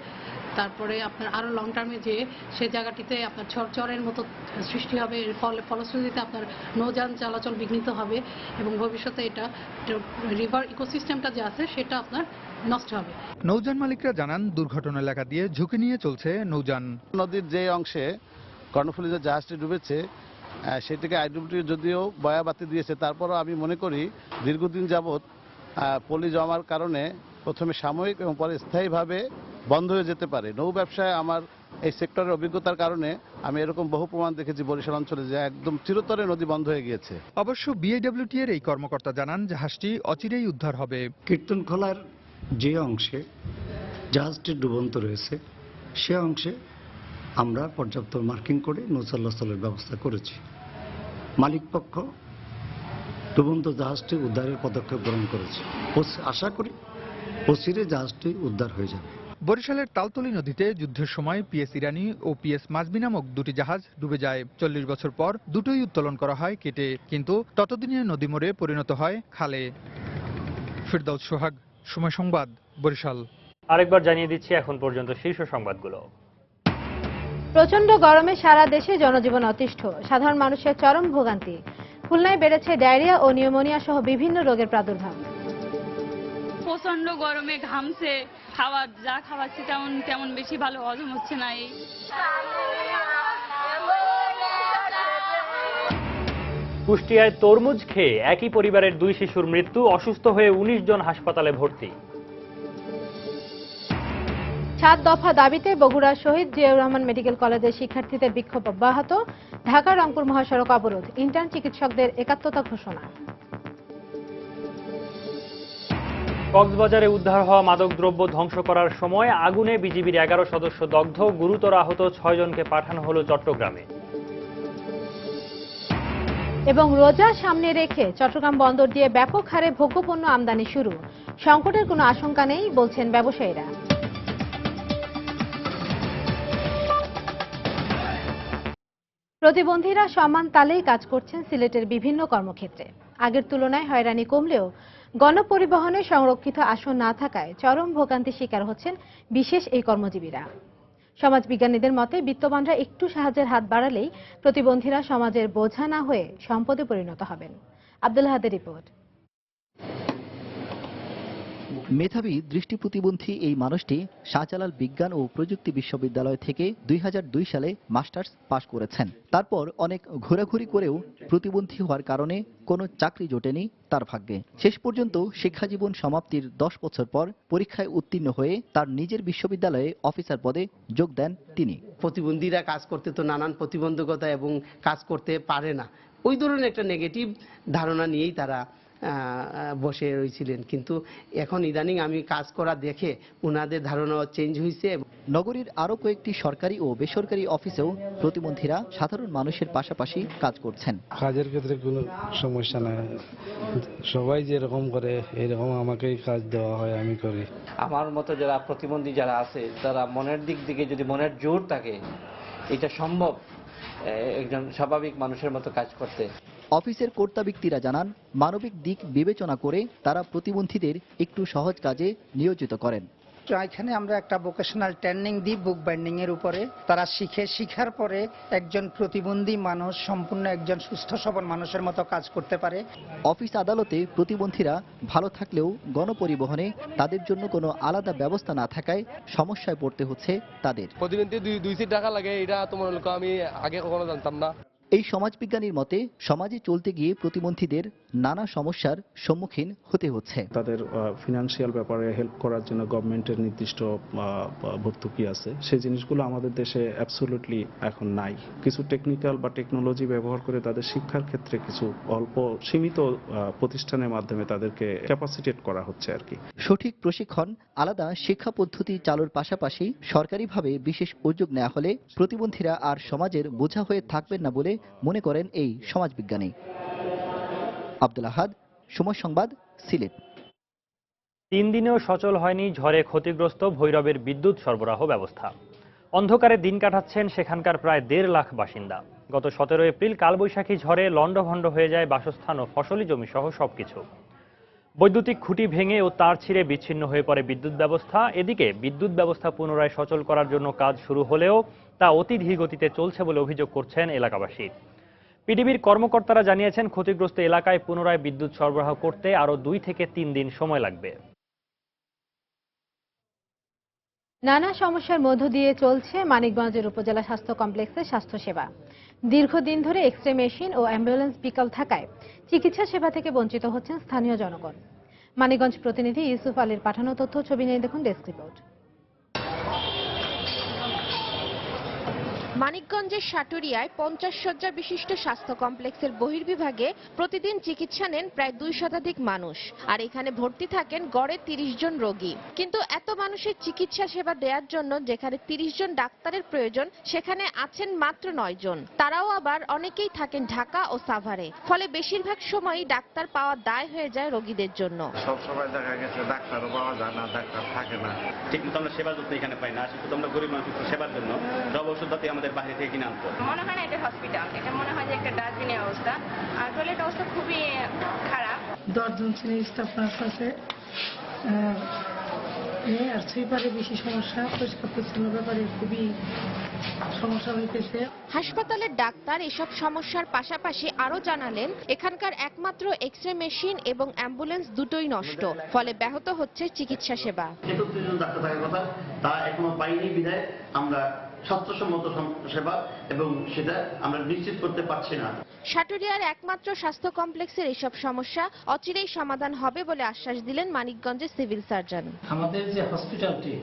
তারপরে আপনার আরো লং টার্মে যে সে জায়গাটিতে আপনার চরের মতো সৃষ্টি হবে। এর ফলশ্রুতিতে আপনার নৌযান চলাচল বিঘ্নিত হবে এবং ভবিষ্যতে এটা রিভার ইকোসিস্টেমটা যে আছে সেটা আপনার নষ্ট হবে। নৌযান মালিকরা জানান দুর্ঘটনা এলাকা দিয়ে ঝুঁকি নিয়ে চলছে নৌযান। নদীর যে অংশে কর্ণফুলী যে জাহাজটি ডুবেছে সেটিকে আইডব্লিউটি যদিও বয়াবাতি দিয়েছে, তারপরও আমি মনে করি দীর্ঘদিন যাবৎ পলি জমার কারণে প্রথমে সাময়িক এবং পরে স্থায়ীভাবে বন্ধ হয়ে যেতে পারে। নৌ ব্যবসায় আমার এই সেক্টরের অভিজ্ঞতার কারণে আমি এরকম বহু প্রমাণ দেখেছি বরিশাল অঞ্চলে যে একদম চিরতরে নদী বন্ধ হয়ে গিয়েছে। অবশ্য বিআইডব্লিউটি এর এই কর্মকর্তা জানান জাহাজটি অচিরেই উদ্ধার হবে। কীর্তনখোলার যে অংশে জাহাজটি ডুবন্ত রয়েছে সে অংশে আমরা পর্যাপ্ত মার্কিং করে নৌ চলাচলের ব্যবস্থা করেছি। মালিকপক্ষ ডুবন্ত জাহাজটি উদ্ধারের পদক্ষেপ গ্রহণ করেছে। আশা করি অচিরে জাহাজটি উদ্ধার হয়ে যাবে। বরিশালের তালতলী নদীতে যুদ্ধের সময় পিএস ইরানি ও পিএস মাজবি নামক দুটি জাহাজ ডুবে যায়। 40 বছর পর দুটোই উত্তোলন করা হয় কেটে, কিন্তু ততদিনে নদী মোড়ে পরিণত হয় খালে। ফিরদৌস সোহাগ, সময় সংবাদ, বরিশাল। আরেকবার জানিয়ে দিচ্ছি এখন পর্যন্ত শীর্ষ সংবাদগুলো। প্রচন্ড গরমে সারা দেশে জনজীবন অতিষ্ঠ, সাধারণ মানুষের চরম ভোগান্তি। খুলনায় বেড়েছে ডায়রিয়া ও নিউমোনিয়া সহ বিভিন্ন রোগের প্রাদুর্ভাব। প্রচন্ড গরমে ঘামছে, যা খাওয়াচ্ছি তেমন বেশি ভালো হজম হচ্ছে না। এই কুষ্টিয়ায় তরমুজ খেয়ে একই পরিবারের 2 শিশুর মৃত্যু, অসুস্থ হয়ে 19 জন হাসপাতালে ভর্তি। 7 দফা দাবিতে বগুড়ার শহীদ জিয়াউর রহমান মেডিকেল কলেজের শিক্ষার্থীদের বিক্ষোভ অব্যাহত। ঢাকা রংপুর মহাসড়ক অবরোধ, ইন্টার্ন চিকিৎসকদের একাত্মতা ঘোষণা। কক্সবাজারে উদ্ধার হওয়া মাদকদ্রব্য ধ্বংস করার সময় আগুনে বিজিবির 11 সদস্য দগ্ধ, গুরুতর আহত 6 জনকে পাঠানো হলো চট্টগ্রামে। এবং রোজা সামনে রেখে চট্টগ্রাম বন্দর দিয়ে ব্যাপক হারে ভোগ্যপণ্য আমদানি শুরু, সংকটের কোনো আশঙ্কা নেই বলছেন ব্যবসায়ীরা। প্রতিবন্ধীরা সমান তালেই কাজ করছেন সিলেটের বিভিন্ন কর্মক্ষেত্রে। আগের তুলনায় হয়রানি কমলেও গণপরিবহনে সংরক্ষিত আসন না থাকায় চরম ভোগান্তির শিকার হচ্ছেন বিশেষ এই কর্মজীবীরা। সমাজবিজ্ঞানীদের মতে বিত্তবানরা একটু সাহায্যের হাত বাড়ালেই প্রতিবন্ধীরা সমাজের বোঝা না হয়ে সম্পদে পরিণত হবেন। আব্দুল হাদের রিপোর্ট। মেধাবী দৃষ্টি প্রতিবন্ধী এই মানুষটি শাহজালাল বিজ্ঞান ও প্রযুক্তি বিশ্ববিদ্যালয় থেকে 2002 সালে মাস্টার্স পাশ করেছেন। তারপর অনেক ঘোরাঘুরি করেও প্রতিবন্ধী হওয়ার কারণে কোনো চাকরি জোটেনি তার ভাগ্যে। শেষ পর্যন্ত শিক্ষাজীবন সমাপ্তির 10 বছর পর পরীক্ষায় উত্তীর্ণ হয়ে তার নিজের বিশ্ববিদ্যালয়ে অফিসার পদে যোগ দেন তিনি। প্রতিবন্ধীরা কাজ করতে তো নানান প্রতিবন্ধকতা এবং কাজ করতে পারে না, ওই ধরনের একটা নেগেটিভ ধারণা নিয়েই তারা বসে রয়েছিলেন। কিন্তু এখন ইদানিং আমি কাজ করা দেখে ওনাদের ধারণা চেঞ্জ হয়েছে। নগরীর আরো কয়েকটি সরকারি ও বেসরকারি অফিসেও প্রতিবন্ধীরা সাধারণ মানুষের পাশাপাশি কাজ করছেন। কাজের ক্ষেত্রে কোনো সমস্যা নাই, সবাই যেরকম করে এরকম আমাকেই কাজ দেওয়া হয়, আমি করি। আমার মতো যারা প্রতিবন্ধী যারা আছে তারা মনের দিক থেকে যদি মনের জোর থাকে এটা সম্ভব একজন স্বাভাবিক মানুষের মতো কাজ করতে। অফিসের কর্তা ব্যক্তিরা জানান মানবিক দিক বিবেচনা করে তারা প্রতিবন্ধীদের একটু সহজ কাজে নিয়োজিত করেন। এখানে আমরা একটা ভোকেশনাল ট্রেনিং দিই বুক বাইন্ডিং এর উপরে। তারা শিখার পরে একজন প্রতিবন্ধী মানুষ সম্পূর্ণ একজন সুস্থ সবল মানুষের মতো কাজ করতে পারে। অফিস আদালতে প্রতিবন্ধীরা ভালো থাকলেও গণপরিবহনে তাদের জন্য কোনো আলাদা ব্যবস্থা না থাকায় সমস্যায় পড়তে হচ্ছে তাদের। প্রতিবন্ধী দুই সিট টাকা লাগে, এটা তোমার আমি আগে কখনো জানতাম না। এই সমাজবিজ্ঞানীর মতে সমাজে চলতে গিয়ে প্রতিবন্ধীদের নানা সমস্যার সম্মুখীন হতে হচ্ছে। তাদের ফিনান্সিয়াল ব্যাপারে হেল্প করার জন্য গভর্নমেন্টের নির্দিষ্ট ভর্তুকি আছে, সেই জিনিসগুলো আমাদের দেশে অ্যাবসলিউটলি এখন নাই। কিছু টেকনিক্যাল বা টেকনোলজি ব্যবহার করে তাদের শিক্ষার ক্ষেত্রে কিছু অল্প সীমিত প্রতিষ্ঠানের মাধ্যমে তাদেরকে ক্যাপাসিটেট করা হচ্ছে আর কি। সঠিক প্রশিক্ষণ, আলাদা শিক্ষা পদ্ধতি চালুর পাশাপাশি সরকারিভাবে বিশেষ উদ্যোগ নেওয়া হলে প্রতিবন্ধীরা আর সমাজের বোঝা হয়ে থাকবেন না বলে মনে করেন এই সমাজবিজ্ঞানী। আব্দুল আহাদ, সময় সংবাদ, সিলেট। 3 দিনেও সচল হয়নি ঝড়ে ক্ষতিগ্রস্ত ভৈরবের বিদ্যুৎ সরবরাহ ব্যবস্থা। অন্ধকারে দিন কাটাচ্ছেন সেখানকার প্রায় 1.5 লাখ বাসিন্দা। গত 17 এপ্রিল কালবৈশাখী ঝড়ে লণ্ডভণ্ড হয়ে যায় বাসস্থান ও ফসলি জমি সহ সবকিছু। বৈদ্যুতিক খুঁটি ভেঙে ও তার ছিঁড়ে বিচ্ছিন্ন হয়ে পড়ে বিদ্যুৎ ব্যবস্থা। এদিকে বিদ্যুৎ ব্যবস্থা পুনরায় সচল করার জন্য কাজ শুরু হলেও তা অতি ধীর গতিতে চলছে বলে অভিযোগ করছেন এলাকাবাসী। পিডিবির কর্মকর্তারা জানিয়েছেন ক্ষতিগ্রস্ত এলাকায় পুনরায় বিদ্যুৎ সরবরাহ করতে আরও 2 থেকে 3 দিন সময় লাগবে। নানা সমস্যার মধ্য দিয়ে চলছে মানিকগঞ্জের উপজেলা স্বাস্থ্য কমপ্লেক্সের স্বাস্থ্যসেবা। দীর্ঘদিন ধরে এক্স-রে মেশিন ও অ্যাম্বুলেন্স বিকল থাকায় চিকিৎসা সেবা থেকে বঞ্চিত হচ্ছেন স্থানীয় জনগণ। মানিকগঞ্জ প্রতিনিধি ইউসুফ আলীর পাঠানো তথ্য ছবি নিয়ে দেখুন ডেস্ক রিপোর্ট। মানিকগঞ্জের সাটুরিয়ায় 50 শয্যা বিশিষ্ট স্বাস্থ্য কমপ্লেক্সের বহির্বিভাগে প্রতিদিন চিকিৎসা নেন প্রায় 2 শতাধিক মানুষ, আর এখানে ভর্তি থাকেন গড়ে 30 জন রোগী। কিন্তু এত মানুষের চিকিৎসা সেবা দেওয়ার জন্য যেখানে 30 জন ডাক্তারের প্রয়োজন, সেখানে আছেন মাত্র 9 জন। তারাও আবার অনেকেই থাকেন ঢাকা ও সাভারে, ফলে বেশিরভাগ সময়ই ডাক্তার পাওয়া দায় হয়ে যায় রোগীদের জন্য। সব সময় দেখা গেছে ডাক্তারও পাওয়া যায় না, ডাক্তার থাকে না, ঠিক মতো আমরা সেবা যত্ন এখানে পাই না। শুধু আমরা গরিব মানুষের সেবার জন্য সব ওষুধপাতি আমাদের বাইরে থেকে কিনে আনতে মনে হয় না এটা হসপিটাল, এটা মনে হয় যে একটা ডাস্টবিনের অবস্থা। আর টয়লেট অবস্থা খুবই খারাপ। 10 জন শ্রেণীর স্টাফ নার্স আছে, আর সুইপারে বেশি সমস্যা, পরিষ্কার পরিচ্ছন্ন ব্যাপারে খুবই সমস্যা হইতেছে। হাসপাতালের ডাক্তার এসব সমস্যার পাশাপাশি আরো জানালেন এখানকার একমাত্র এক্স-রে মেশিন এবং অ্যাম্বুলেন্স দুটোই নষ্ট, ফলে ব্যাহত হচ্ছে চিকিৎসা সেবা। ডাক্তার থাকার কথা তা এখনো পাইনি, বিধায় আমরা স্বাস্থ্যসম্মত সেবা এবং সেটা আমরা নিশ্চিত করতে পারছি না। সাটুরিয়ার একমাত্র স্বাস্থ্য কমপ্লেক্সের এসব সমস্যা অচিরেই সমাধান হবে বলে আশ্বাস দিলেন মানিকগঞ্জের সিভিল সার্জন। আমাদের যে হসপিটালটি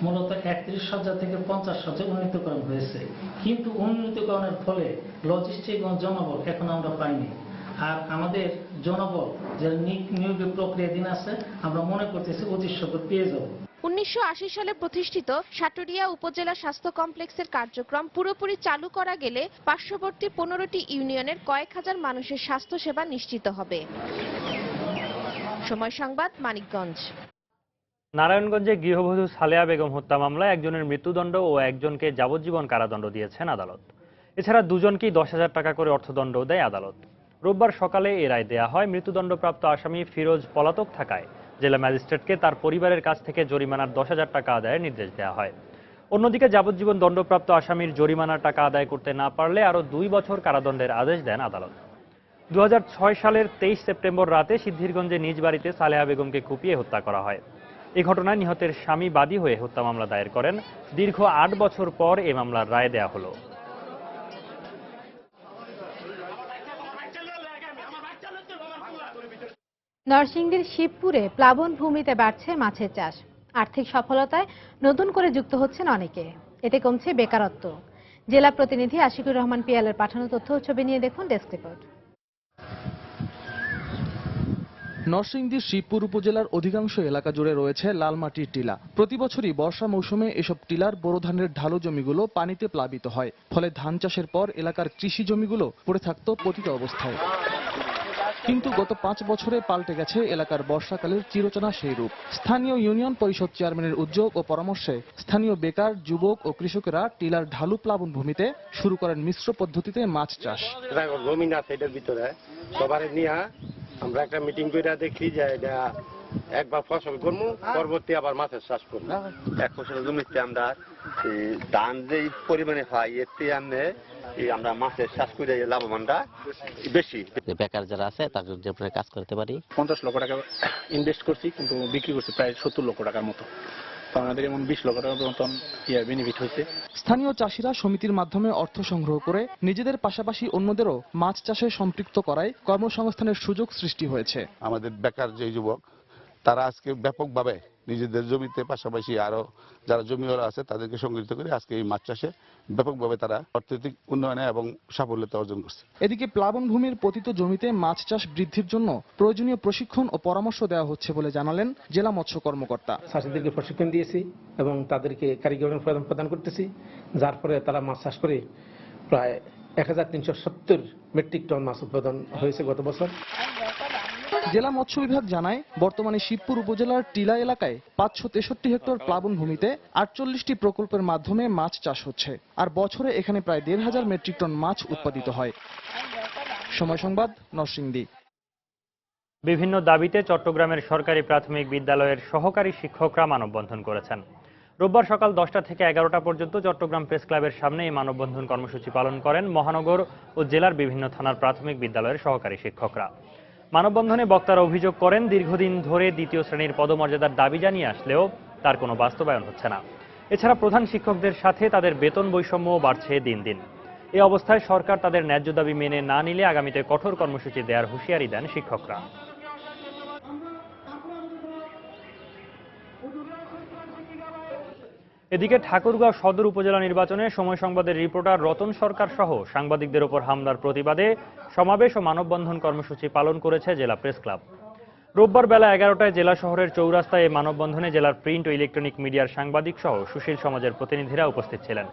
মূলত 31 শয্যা থেকে 50 শয্যা উন্নীতকরণ হয়েছে, কিন্তু উন্নীতকরণের ফলে লজিস্টিক এবং জনবল এখন আমরা পাইনি। আর আমাদের জনবল যে নিয়োগের প্রক্রিয়াধীন আছে, আমরা মনে করতেছি অতি শীঘ্র পেয়ে যাব। 1980 সালে প্রতিষ্ঠিত সাটুরিয়া উপজেলা স্বাস্থ্য কমপ্লেক্সের কার্যক্রম পুরোপুরি চালু করা গেলে পার্শ্ববর্তী 15টি ইউনিয়নের কয়েক হাজার মানুষের স্বাস্থ্য সেবা নিশ্চিত হবে। সময় সংবাদ, মানিকগঞ্জ। নারায়ণগঞ্জে গৃহবধূ সালেয়া বেগম হত্যা মামলায় একজনের মৃত্যুদণ্ড ও একজনকে যাবজ্জীবন কারাদণ্ড দিয়েছেন আদালত। এছাড়া দুজনকেই 10,000 টাকা করে অর্থদণ্ড দেয় আদালত। রোববার সকালে এ রায় দেয়া হয়। মৃত্যুদণ্ডপ্রাপ্ত আসামি ফিরোজ পলাতক থাকায় জেলা ম্যাজিস্ট্রেটকে তার পরিবারের কাছ থেকে জরিমানার 10,000 টাকা আদায়ের নির্দেশ দেওয়া হয়। অন্যদিকে যাবজ্জীবন দণ্ডপ্রাপ্ত আসামির জরিমানার টাকা আদায় করতে না পারলে আরও 2 বছর কারাদণ্ডের আদেশ দেন আদালত। 2006 সালের 23 সেপ্টেম্বর রাতে সিদ্ধিরগঞ্জে নিজ বাড়িতে সালেহা বেগমকে কুপিয়ে হত্যা করা হয়। এই ঘটনায় নিহতের স্বামী বাদী হয়ে হত্যা মামলা দায়ের করেন। দীর্ঘ 8 বছর পর এই মামলার রায় দেয়া হলো। নরসিংদীর শিবপুরে প্লাবন ভূমিতে বাড়ছে মাছের চাষ। আর্থিক সফলতায় নতুন করে যুক্ত হচ্ছেন অনেকে, এতে কমছে বেকারত্ব। জেলা প্রতিনিধি আশিকুর রহমান পিয়ালের পাঠানো তথ্য ছবি নিয়ে দেখুন ডেস্ক রিপোর্ট। নরসিংদীর শিবপুর উপজেলার অধিকাংশ এলাকা জুড়ে রয়েছে লাল মাটির টিলা। প্রতি বছরই বর্ষা মৌসুমে এসব টিলার বোরো ধানের ঢালু জমিগুলো পানিতে প্লাবিত হয়, ফলে ধান চাষের পর এলাকার কৃষি জমিগুলো পড়ে থাকত পতিত অবস্থায়। কিন্তু গত 5 বছরে পাল্টে গেছে এলাকার বর্ষাকালের চিরচেনা সেই রূপ। স্থানীয় ইউনিয়ন পরিষদ চেয়ারম্যানের উদ্যোগ ও পরামর্শে স্থানীয় বেকার, যুবক ও কৃষকেরা টিলার ঢালু প্লাবন ভূমিতে শুরু করেন মিশ্র পদ্ধতিতে মাছ চাষ। জমি না, এটার ভিতরে সবার নিয়ে আমরা একটা মিটিং করে দেখি যে এটা একবার ফসল করবো, পরবর্তী আবার মাছের চাষ করবো। 1 ফসলের জমিতে আমরা ধান যে পরিমাণে হয় এর থেকে আমরা মাছের চাষ করে লাভবানটা বেশি। বেকার যারা আছে তাদের জন্য কাজ করতে পারি। 50 লক্ষ টাকা ইনভেস্ট করছি, কিন্তু বিক্রি করছি প্রায় 70 লক্ষ টাকার মতো। তো আমাদের এমন 20 লক্ষ টাকার মতন বেনিফিট হয়েছে। স্থানীয় চাষিরা সমিতির মাধ্যমে অর্থ সংগ্রহ করে নিজেদের পাশাপাশি অন্যদেরও মাছ চাষে সম্পৃক্ত করায় কর্মসংস্থানের সুযোগ সৃষ্টি হয়েছে। আমাদের বেকার যে যুবক তারা আজকে ব্যাপকভাবে নিজেদের জমিতে পাশাপাশি আরো যারা জমিওয়ালা আছে তাদেরকে সংগঠিত করে আজকে এই মাছ চাষে ব্যাপকভাবে তারা অর্থনৈতিক উন্নয়নে এবং সাফল্যতা অর্জন করছে। এদিকে প্লাবন ভূমির পতিত জমিতে মাছ চাষ বৃদ্ধির জন্য প্রয়োজনীয় প্রশিক্ষণ ও পরামর্শ দেওয়া হচ্ছে বলে জানালেন জেলা মৎস্য কর্মকর্তা। চাষিদেরকে প্রশিক্ষণ দিয়েছি এবং তাদেরকে কারিগরি প্রদান করতেছি, যার ফলে তারা মাছ চাষ করে প্রায় 1370 মেট্রিক টন মাছ উৎপাদন হয়েছে গত বছর। জেলা মৎস্য বিভাগ জানায় বর্তমানে শিবপুর উপজেলার টিলা এলাকায় 563 হেক্টর প্লাবন ভূমিতে 48টি প্রকল্পের মাধ্যমে মাছ চাষ হচ্ছে, আর বছরে এখানে প্রায় 1500 মেট্রিক টন মাছ উৎপাদিত হয়। সময় সংবাদ, নরসিংদী। বিভিন্ন দাবিতে চট্টগ্রামের সরকারি প্রাথমিক বিদ্যালয়ের সহকারী শিক্ষকরা মানববন্ধন করেছেন। রোববার সকাল 10টা থেকে 11টা পর্যন্ত চট্টগ্রাম প্রেস ক্লাবের সামনে এই মানববন্ধন কর্মসূচি পালন করেন মহানগর ও জেলার বিভিন্ন থানার প্রাথমিক বিদ্যালয়ের সহকারী শিক্ষকরা। মানববন্ধনে বক্তারা অভিযোগ করেন, দীর্ঘদিন ধরে দ্বিতীয় শ্রেণীর পদমর্যাদার দাবি জানিয়ে আসলেও তার কোনো বাস্তবায়ন হচ্ছে না। এছাড়া প্রধান শিক্ষকদের সাথে তাদের বেতন বৈষম্যও বাড়ছে দিন দিন। এই অবস্থায় সরকার তাদের ন্যায্য দাবি মেনে না নিলে আগামীতে কঠোর কর্মসূচি দেওয়ার হুঁশিয়ারি দেন শিক্ষকরা। এদিকে ঠাকুরগাঁও সদর উপজেলা নির্বাচনে সময় সংবাদের রিপোর্টার রতন সরকার সহ সাংবাদিকদের ওপর হামলার প্রতিবাদে সমাবেশ ও মানববন্ধন কর্মসূচি পালন করেছে জেলা প্রেস ক্লাব। রোববার বেলা 11টায় জেলা শহরের চৌরাস্তায় এই মানববন্ধনে জেলার প্রিন্ট ও ইলেকট্রনিক মিডিয়ার সাংবাদিক সহ সুশীল সমাজের প্রতিনিধিরা উপস্থিত ছিলেন।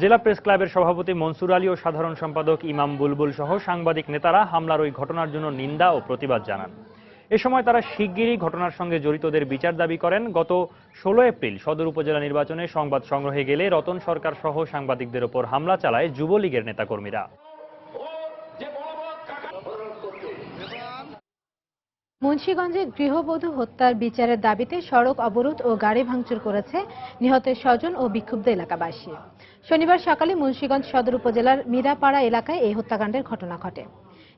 জেলা প্রেস ক্লাবের সভাপতি মনসুর আলী ও সাধারণ সম্পাদক ইমাম বুলবুল সহ সাংবাদিক নেতারা হামলার ওই ঘটনার জন্য নিন্দা ও প্রতিবাদ জানান। এ সময় তারা শিগগিরই ঘটনার সঙ্গে জড়িতদের বিচার দাবি করেন। গত 16 এপ্রিল সদর উপজেলা নির্বাচনে সংবাদ সংগ্রহে গেলে রতন সরকার সহ সাংবাদিকদের ওপর হামলা চালায় যুবলীগের নেতাকর্মীরা। মুন্সিগঞ্জে গৃহবধূ হত্যার বিচারের দাবিতে সড়ক অবরোধ ও গাড়ি ভাঙচুর করেছে নিহতের স্বজন ও বিক্ষুব্ধ এলাকাবাসী। শনিবার সকালে মুন্সিগঞ্জ সদর উপজেলার মিরাপাড়া এলাকায় এই হত্যাকাণ্ডের ঘটনা ঘটে।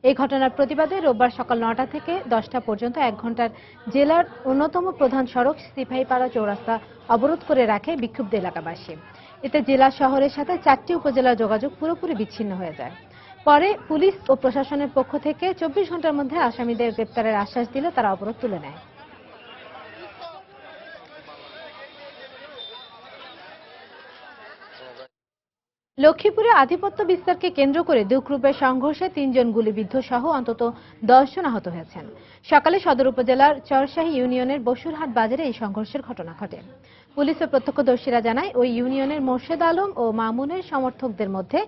এই ঘটনার প্রতিবাদে রোববার সকাল 9টা থেকে 10টা পর্যন্ত 1 ঘন্টার জেলার অন্যতম প্রধান সড়ক সিপাহীপাড়া চৌরাস্তা অবরোধ করে রাখে বিক্ষুব্ধ এলাকাবাসী। এতে জেলা শহরের সাথে 4টি উপজেলার যোগাযোগ পুরোপুরি বিচ্ছিন্ন হয়ে যায়। পরে পুলিশ ও প্রশাসনের পক্ষ থেকে 24 ঘন্টার মধ্যে আসামিদের গ্রেপ্তারের আশ্বাস দিলে তারা অবরোধ তুলে নেয়। লক্ষ্মীপুরে আধিপত্য বিস্তারকে কেন্দ্র করে 2 গ্রুপের সংঘর্ষে 3 জন গুলিবিদ্ধ সহ অন্তত 10 জন আহত হয়েছেন। সকালে সদর উপজেলার চরশাহী ইউনিয়নের বসুরহাট বাজারে এই সংঘর্ষের ঘটনা ঘটে। পুলিশ ও প্রত্যক্ষদর্শীরা জানায়, ওই ইউনিয়নের মোর্শেদ আলম ও মামুনের সমর্থকদের মধ্যে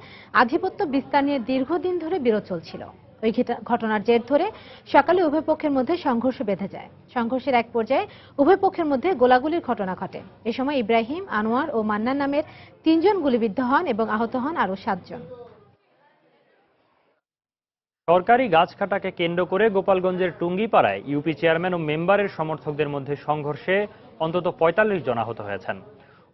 আধিপত্য বিস্তার নিয়ে দীর্ঘদিন ধরে বিরোধ চলছিল। ওই ঘটনার জের ধরে সকালে উভয় পক্ষের মধ্যে সংঘর্ষ বেঁধে যায়। সংঘর্ষের এক পর্যায়ে উভয় পক্ষের মধ্যে গোলাগুলির ঘটনা ঘটে। এ সময় ইব্রাহিম, আনোয়ার ও মান্নান নামের 3 জন গুলিবিদ্ধ হন এবং আহত হন আরও 7 জন। সরকারি গাছ কাটাকে কেন্দ্র করে গোপালগঞ্জের টুঙ্গিপাড়ায় ইউপি চেয়ারম্যান ও মেম্বারের সমর্থকদের মধ্যে সংঘর্ষে অন্তত 45 জন আহত হয়েছেন।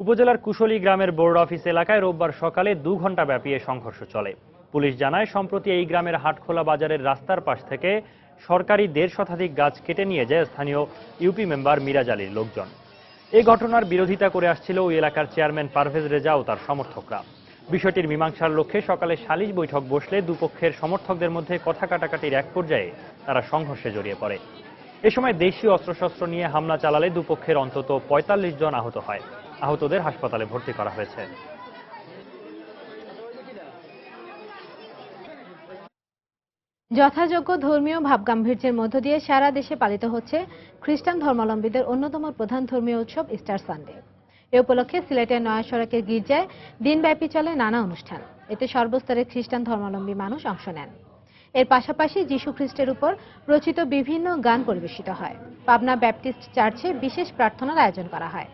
উপজেলার কুশলী গ্রামের বোর্ড অফিস এলাকায় রোববার সকালে 2 ঘন্টা ব্যাপী এই সংঘর্ষ চলে। পুলিশ জানায়, সম্প্রতি এই গ্রামের হাটখোলা বাজারের রাস্তার পাশ থেকে সরকারি 1.5 শতাধিক গাছ কেটে নিয়ে যায় স্থানীয় ইউপি মেম্বার মিরাজ আলীর লোকজন। এই ঘটনার বিরোধিতা করে আসছিল ওই এলাকার চেয়ারম্যান পারভেজ রেজা ও তার সমর্থকরা। বিষয়টির মীমাংসার লক্ষ্যে সকালে সালিশ বৈঠক বসলে দুপক্ষের সমর্থকদের মধ্যে কথা কাটাকাটির এক পর্যায়ে তারা সংঘর্ষে জড়িয়ে পড়ে। এ সময় দেশীয় অস্ত্রশস্ত্র নিয়ে হামলা চালালে দুপক্ষের অন্তত 45 জন আহত হয়। আহতদের হাসপাতালে ভর্তি করা হয়েছে। যথাযোগ্য ধর্মীয় ভাবগাম্ভীর্যের মধ্য দিয়ে সারা দেশে পালিত হচ্ছে খ্রিস্টান ধর্মাবলম্বীদের অন্যতম প্রধান ধর্মীয় উৎসব ইস্টার সানডে। এ উপলক্ষে সিলেটের নয়া সড়কের গির্জায় দিনব্যাপী চলে নানা অনুষ্ঠান। এতে সর্বস্তরের খ্রিস্টান ধর্মাবলম্বী মানুষ অংশ নেন। এর পাশাপাশি যীশু খ্রিস্টের উপর রচিত বিভিন্ন গান পরিবেশিত হয়। পাবনা ব্যাপটিস্ট চার্চে বিশেষ প্রার্থনার আয়োজন করা হয়।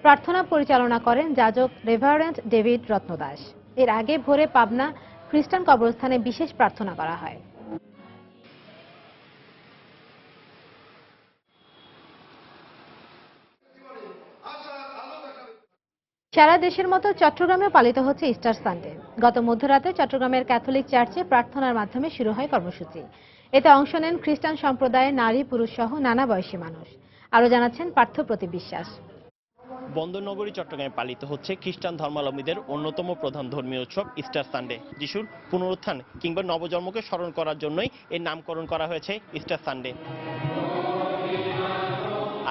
প্রার্থনা পরিচালনা করেন যাজক রেভারেন্ড ডেভিড রত্নদাস। এর আগে ভোরে পাবনা খ্রিস্টান কবরস্থানে বিশেষ প্রার্থনা করা হয়। সারা দেশের মতো চট্টগ্রামেও পালিত হচ্ছে ইস্টার সানডে। গত মধ্যরাতে চট্টগ্রামের ক্যাথলিক চার্চে প্রার্থনার মাধ্যমে শুরু হয় কর্মসূচি। এতে অংশ নেন খ্রিস্টান সম্প্রদায়ের নারী পুরুষ সহ নানা বয়সী মানুষ। আরো জানাচ্ছেন পার্থ প্রতি বিশ্বাস। বন্দরনগরী চট্টগ্রামে পালিত হচ্ছে খ্রিস্টান ধর্মাবলম্বীদের অন্যতম প্রধান ধর্মীয় উৎসব ইস্টার সানডে। যিশুর পুনরুত্থান কিংবা নবজন্মকে স্মরণ করার জন্যই এর নামকরণ করা হয়েছে ইস্টার সানডে।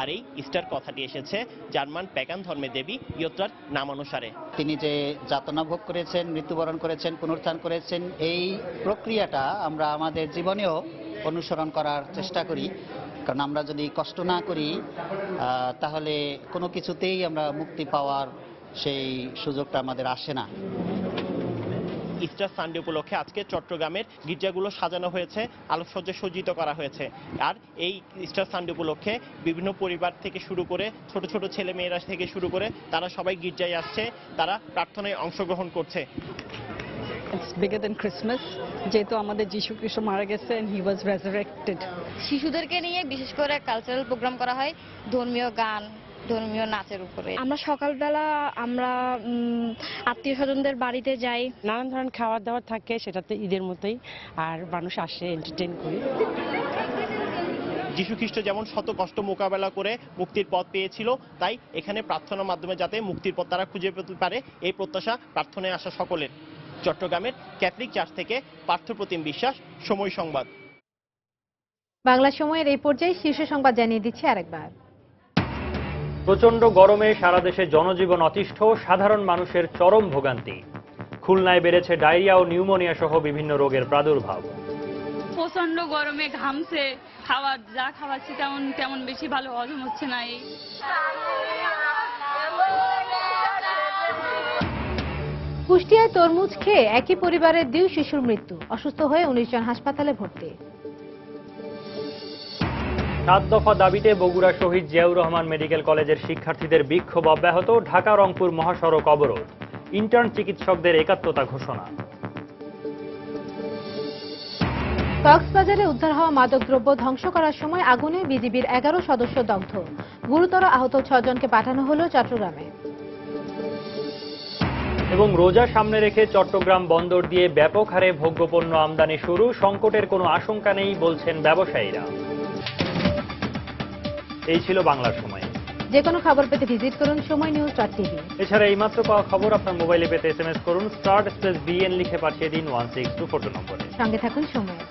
আর এই ইস্টার কথাটি এসেছে জার্মান প্যাগান ধর্মের দেবী ইয়োত্রার নামানুসারে। তিনি যে যাতনা ভোগ করেছেন, মৃত্যুবরণ করেছেন, পুনরুত্থান করেছেন, এই প্রক্রিয়াটা আমরা আমাদের জীবনেও অনুসরণ করার চেষ্টা করি। কারণ আমরা যদি কষ্ট না করি তাহলে কোনো কিছুতেই আমরা মুক্তি পাওয়ার সেই সুযোগটা আমাদের আসে না। ইস্টার সানডে উপলক্ষে আজকে চট্টগ্রামের গির্জাগুলো সাজানো হয়েছে, আলোকসজ্জা সজ্জিত করা হয়েছে। আর এই ইস্টার সানডে উপলক্ষে বিভিন্ন পরিবার থেকে শুরু করে ছোট ছোট ছেলে মেয়েরা থেকে শুরু করে তারা সবাই গির্জায় আসছে, তারা প্রার্থনায় অংশগ্রহণ করছে। It's bigger than Christmas, যেহেতু আমাদের যীশু খ্রিস্ট মারা গেছে and he was resurrected. শিশুদেরকে নিয়ে বিশেষ করে কালচারাল প্রোগ্রাম করা হয়, ধর্মীয় গান, ধর্মীয় নাচের উপরে। আমরা সকালবেলা আমরা আত্মীয় স্বজনদের বাড়িতে যাই, নানান ধরনের খাবার দাবার থাকে, সেটাতে ঈদের মতোই, আর মানুষ আসে এন্টারটেইন করে। যীশু খ্রিস্ট যেমন শত কষ্ট মোকাবেলা করে মুক্তির পথ পেয়েছিল, তাই এখানে প্রার্থনার মাধ্যমে যাতে মুক্তির পথ তারা খুঁজে পেতে পারে, এই প্রত্যাশা প্রার্থনায় আসা সকলের। চট্টগ্রামের ক্যাথলিক চার্চ থেকে পার্থ প্রতিম বিশ্বাস, সময় সংবাদ। বাংলা সময়ের এই পর্যায়ে শীর্ষ সংবাদ জানিয়ে দিচ্ছি আরেকবার। প্রচণ্ড গরমে সারা দেশে জনজীবন অতিষ্ঠ, সাধারণ মানুষের চরম ভোগান্তি। খুলনায় বেড়েছে ডায়রিয়া ও নিউমোনিয়া সহ বিভিন্ন রোগের প্রাদুর্ভাব। প্রচন্ড গরমে ঘামছে, যা খাওয়াচ্ছি তেমন বেশি ভালো হজম হচ্ছে না। এই কুষ্টিয়ায় তরমুজ খেয়ে একই পরিবারের 2 শিশুর মৃত্যু, অসুস্থ হয়ে 19 জন হাসপাতালে ভর্তি। 7 দফা দাবিতে বগুড়া শহীদ জিয়াউর রহমান মেডিকেল কলেজের শিক্ষার্থীদের বিক্ষোভ অব্যাহত, ঢাকা রংপুর মহাসড়ক অবরোধ। ইন্টার্ন চিকিৎসকদের একাত্মতা ঘোষণা। কক্সবাজারে উদ্ধার হওয়া মাদকদ্রব্য ধ্বংস করার সময় আগুনে বিজিবির 11 সদস্য দগ্ধ, গুরুতর আহত 6 জনকে পাঠানো হলো চট্টগ্রামে। এবং রোজা সামনে রেখে চট্টগ্রাম বন্দর দিয়ে ব্যাপক হারে ভোগ্যপণ্য আমদানি শুরু, সংকটের কোনো আশঙ্কা নেই বলছেন ব্যবসায়ীরা। এই ছিল বাংলার সময়। যে কোনো খবর পেতে ভিজিট করুন সময়নিউজ.tv। এছাড়া এইমাত্র পাওয়া খবর আপনার মোবাইলে পেতে SMS করুন *BN লিখে পাঠিয়ে দিন 16242 নম্বরে। সঙ্গে থাকুন সময়।